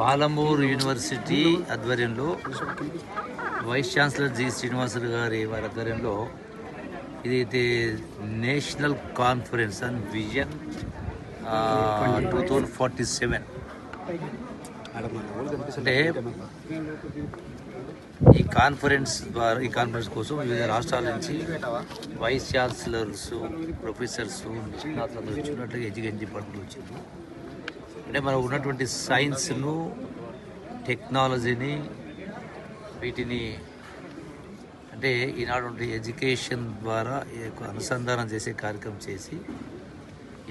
Palamuru university ఆధ్వర్యంలో vice chancellor G Srinivasulu గారి వారి ఆధ్వర్యంలో ఇదైతే నేషనల్ కాన్ఫరెన్స్ అండ్ విజన్ 2047 అంటే ఈ కాన్ఫరెన్స్ కోసం వివిధ రాష్ట్రాల నుంచి వైస్ ఛాన్సలర్స్, ప్రొఫెసర్స్, నిష్ణాతులు వచ్చినట్లుగా ఎడ్యుకేషన్ డిపార్ట్మెంట్ వచ్చింది. అంటే మనం ఉన్నటువంటి సైన్స్ను, టెక్నాలజీని, వీటిని అంటే ఈనాడు ఎడ్యుకేషన్ ద్వారా అనుసంధానం చేసే కార్యక్రమం చేసి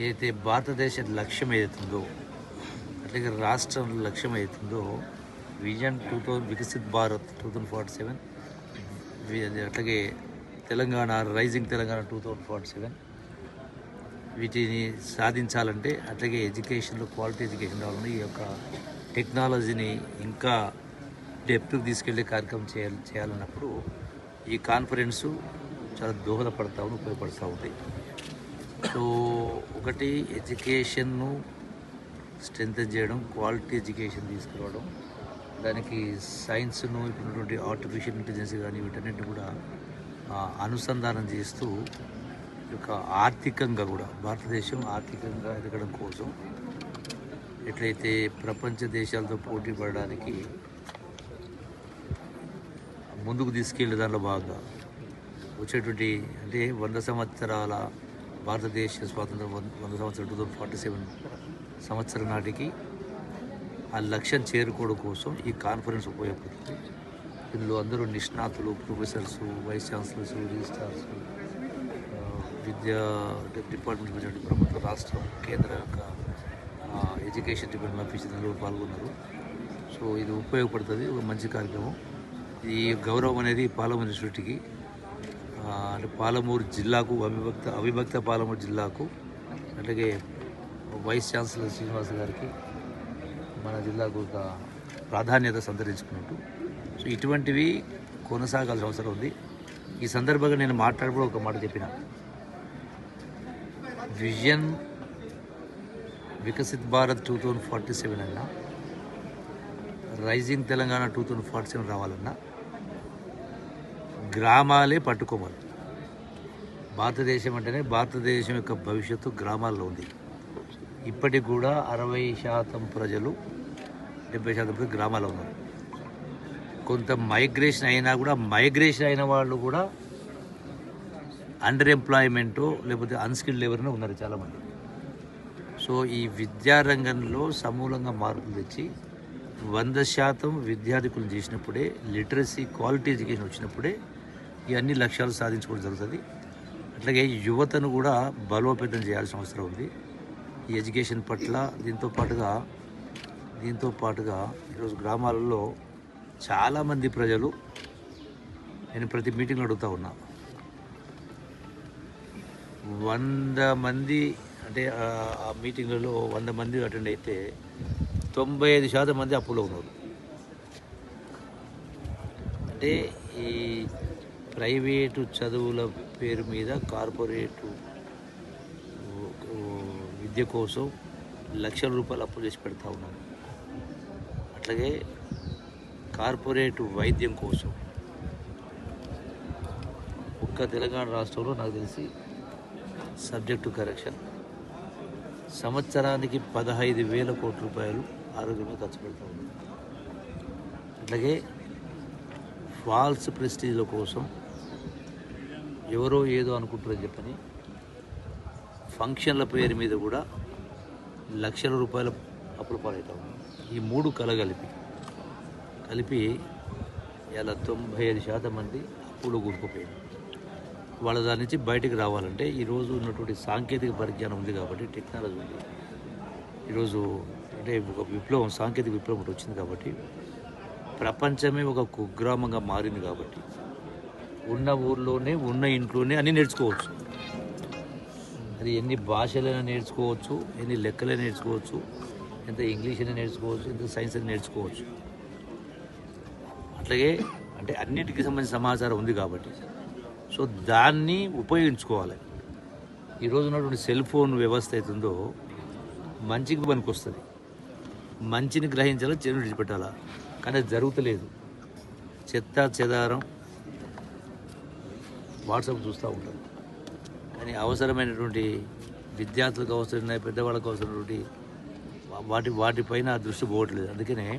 ఏదైతే భారతదేశ లక్ష్యం ఏదైతుందో, అట్లాగే రాష్ట్రం లక్ష్యం ఏదైతుందో విజన్ 2000 వికసిత్ భారత్ 2047, అట్లాగే తెలంగాణ రైజింగ్ తెలంగాణ 2047 వీటిని సాధించాలంటే, అట్లాగే ఎడ్యుకేషన్లో క్వాలిటీ ఎడ్యుకేషన్ రావాలని ఈ యొక్క టెక్నాలజీని ఇంకా డెప్త్కి తీసుకెళ్లే కార్యక్రమం చేయాలన్నప్పుడు ఈ కాన్ఫరెన్సు చాలా దోహదపడతా ఉంది, ఉపయోగపడుతూ ఉంది. సో ఒకటి ఎడ్యుకేషన్ను స్ట్రెంథెన్ చేయడం, క్వాలిటీ ఎడ్యుకేషన్ తీసుకురావడం, దానికి సైన్స్ను ఇప్పుడున్నటువంటి ఆర్టిఫిషియల్ ఇంటెలిజెన్స్ కానీ వీటన్నిటిని కూడా అనుసంధానం చేస్తూ యొక్క ఆర్థికంగా కూడా భారతదేశం ఆర్థికంగా ఎదగడం కోసం ఎట్లయితే ప్రపంచ దేశాలతో పోటీ పడడానికి ముందుకు తీసుకెళ్లే దానిలో భాగంగా వచ్చేటువంటి అంటే 100 సంవత్సరాల భారతదేశ స్వాతంత్రం 100 సంవత్సరాలు 2047 సంవత్సరం నాటికి ఆ లక్ష్యం చేరుకోవడం కోసం ఈ కాన్ఫరెన్స్ ఉపయోగపడుతుంది. ఇందులో అందరూ నిష్ణాతులు, ప్రొఫెసర్స్, వైస్ ఛాన్సలర్స్, రిజిస్ట్రార్స్, విద్యా డిపార్ట్మెంట్ గురించి ప్రభుత్వ, రాష్ట్రం, కేంద్ర యొక్క ఎడ్యుకేషన్ డిపార్ట్మెంట్ ఆఫీసర్లు పాల్గొన్నారు. సో ఇది ఉపయోగపడుతుంది, ఒక మంచి కార్యక్రమం. ఈ గౌరవం అనేది పాలమూరు యూనివర్సిటీకి, అంటే పాలమూరు జిల్లాకు, అవిభక్త పాలమూరు జిల్లాకు, అలాగే వైస్ ఛాన్సలర్ శ్రీనివాస్ గారికి మన జిల్లాకు ఒక ప్రాధాన్యత సంతరించుకున్నట్టు. సో ఇటువంటివి కొనసాగాల్సిన అవసరం ఉంది. ఈ సందర్భంగా నేను మాట్లాడప్పుడు ఒక మాట చెప్పిన, విజన్ వికసిత్ భారత్ 2047 అన్నా, రైజింగ్ తెలంగాణ 2047 రావాలన్నా గ్రామాలే పట్టుకోవాలి. భారతదేశం అంటేనే భారతదేశం యొక్క భవిష్యత్తు గ్రామాల్లో ఉంది. ఇప్పటికి కూడా 60% ప్రజలు, 70% ప్రజలు గ్రామాల్లో ఉన్నారు. కొంత మైగ్రేషన్ అయినా కూడా, మైగ్రేషన్ అయిన వాళ్ళు కూడా అండర్ ఎంప్లాయ్మెంటు లేకపోతే అన్స్కిల్డ్ లేబర్నే ఉన్నారు చాలామంది. సో ఈ విద్యారంగంలో సమూలంగా మార్పులు తెచ్చి 100% విద్యార్థికులు చేసినప్పుడే, లిటరసీ క్వాలిటీ ఎడ్యుకేషన్ వచ్చినప్పుడే ఈ అన్ని లక్ష్యాలు సాధించుకోవడం జరుగుతుంది. అట్లాగే యువతను కూడా బలోపేతం చేయాల్సిన అవసరం ఉంది ఈ ఎడ్యుకేషన్ పట్ల. దీంతో పాటుగా ఈరోజు గ్రామాలలో చాలామంది ప్రజలు, నేను ప్రతి మీటింగ్లో అడుగుతూ ఉన్నా, 100 మంది అంటే ఆ మీటింగ్లలో 100 మంది అటెండ్ అయితే 95% మంది అప్పులో ఉన్నారు. అంటే ఈ ప్రైవేటు చదువుల పేరు మీద కార్పొరేటు విద్య కోసం లక్షల రూపాయలు అప్పులు చేసి పెడతా ఉన్నారు. అట్లాగే కార్పొరేటు వైద్యం కోసం ఒక్క తెలంగాణ రాష్ట్రంలో నాకు తెలిసి సబ్జెక్టు కరెక్షన్ సంవత్సరానికి 15,000 కోట్ల రూపాయలు ఆరోగ్యంగా ఖర్చు పెడతా ఉన్నారు. అట్లాగే ఫాల్స్ ప్రెస్టీజ్ల కోసం ఎవరో ఏదో అనుకుంటారని చెప్పని ఫంక్షన్ల పేరు మీద కూడా లక్షల రూపాయల అప్పులు పాలవుతా ఉన్నారు. ఈ 3 కలిపి ఇలా 95% మంది అప్పులు కూరుకుపోయింది. వాళ్ళ దాని నుంచి బయటికి రావాలంటే ఈరోజు ఉన్నటువంటి సాంకేతిక పరిజ్ఞానం ఉంది కాబట్టి, టెక్నాలజీ ఉంది. ఈరోజు అంటే ఒక విప్లవం, సాంకేతిక విప్లవం ఒకటి వచ్చింది కాబట్టి, ప్రపంచమే ఒక కుగ్రామంగా మారింది కాబట్టి, ఉన్న ఊర్లోనే, ఉన్న ఇంట్లోనే అన్నీ నేర్చుకోవచ్చు. అది ఎన్ని భాషలైనా నేర్చుకోవచ్చు, ఎన్ని లెక్కలైనా నేర్చుకోవచ్చు, ఎంత ఇంగ్లీష్ అయినా నేర్చుకోవచ్చు, ఎంత సైన్స్ అయినా నేర్చుకోవచ్చు. అట్లాగే అంటే అన్నిటికీ సంబంధించిన సమాచారం ఉంది కాబట్టి, సో దాన్ని ఉపయోగించుకోవాలి. ఈరోజు ఉన్నటువంటి సెల్ ఫోన్ వ్యవస్థ అవుతుందో మంచికి పనికొస్తుంది. మంచిని గ్రహించాలా, చెడుని విడిచిపెట్టాలా, కానీ అది జరుగుతలేదు. చెత్త చెదారం వాట్సాప్ చూస్తూ ఉంటారు, కానీ అవసరమైనటువంటి విద్యార్థులకు అవసరమైన, పెద్దవాళ్ళకు అవసరమైనటువంటి వాటిపైన దృష్టి పోవట్లేదు. అందుకనే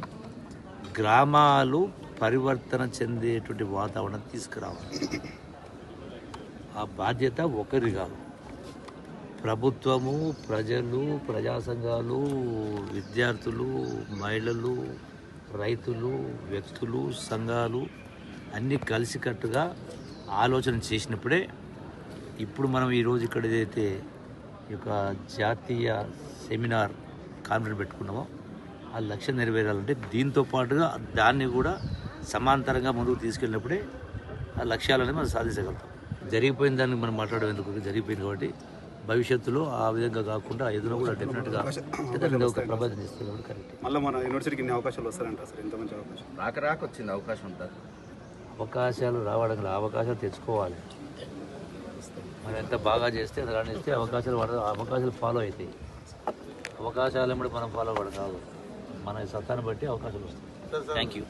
గ్రామాలు పరివర్తన చెందేటువంటి వాతావరణం తీసుకురావాలి. ఆ బాధ్యత ఒకరి కాదు, ప్రభుత్వము, ప్రజలు, ప్రజా సంఘాలు, విద్యార్థులు, మహిళలు, రైతులు, వ్యక్తులు, సంఘాలు అన్నీ కలిసికట్టుగా ఆలోచన చేసినప్పుడే ఇప్పుడు మనం ఈరోజు ఇక్కడ ఏదైతే ఈ యొక్క జాతీయ సెమినార్ కాన్ఫరెన్స్ పెట్టుకున్నామో ఆ లక్ష్యం నెరవేరాలంటే దీంతో పాటుగా దాన్ని కూడా సమాంతరంగా ముందుకు తీసుకెళ్ళినప్పుడే ఆ లక్ష్యాలని మనం సాధించగలుగుతాం. జరిగిపోయిన దాన్ని మనం మాట్లాడేందుకు జరిగిపోయింది కాబట్టి భవిష్యత్తులో ఆ విధంగా కాకుండా ఎదురు కూడా డెఫినెట్గా ఒక ప్రభావం ఇస్తుంది. కరెక్ట్. మళ్ళీ మన యూనివర్సిటీకి ఇన్ని అవకాశాలు వస్తారంట సార్, ఎంత మంచి అవకాశం వచ్చింది అవకాశం ఉంటుంది. అవకాశాలు రావడం, అవకాశాలు తెచ్చుకోవాలి. మనం ఎంత బాగా చేస్తే అది రాణిస్తే అవకాశాలు ఫాలో అవుతాయి. అవకాశాలు ఎప్పుడు మనం ఫాలో అవ్వడం కాదు, మన సత్తాను బట్టి అవకాశాలు వస్తాయి. Thank you.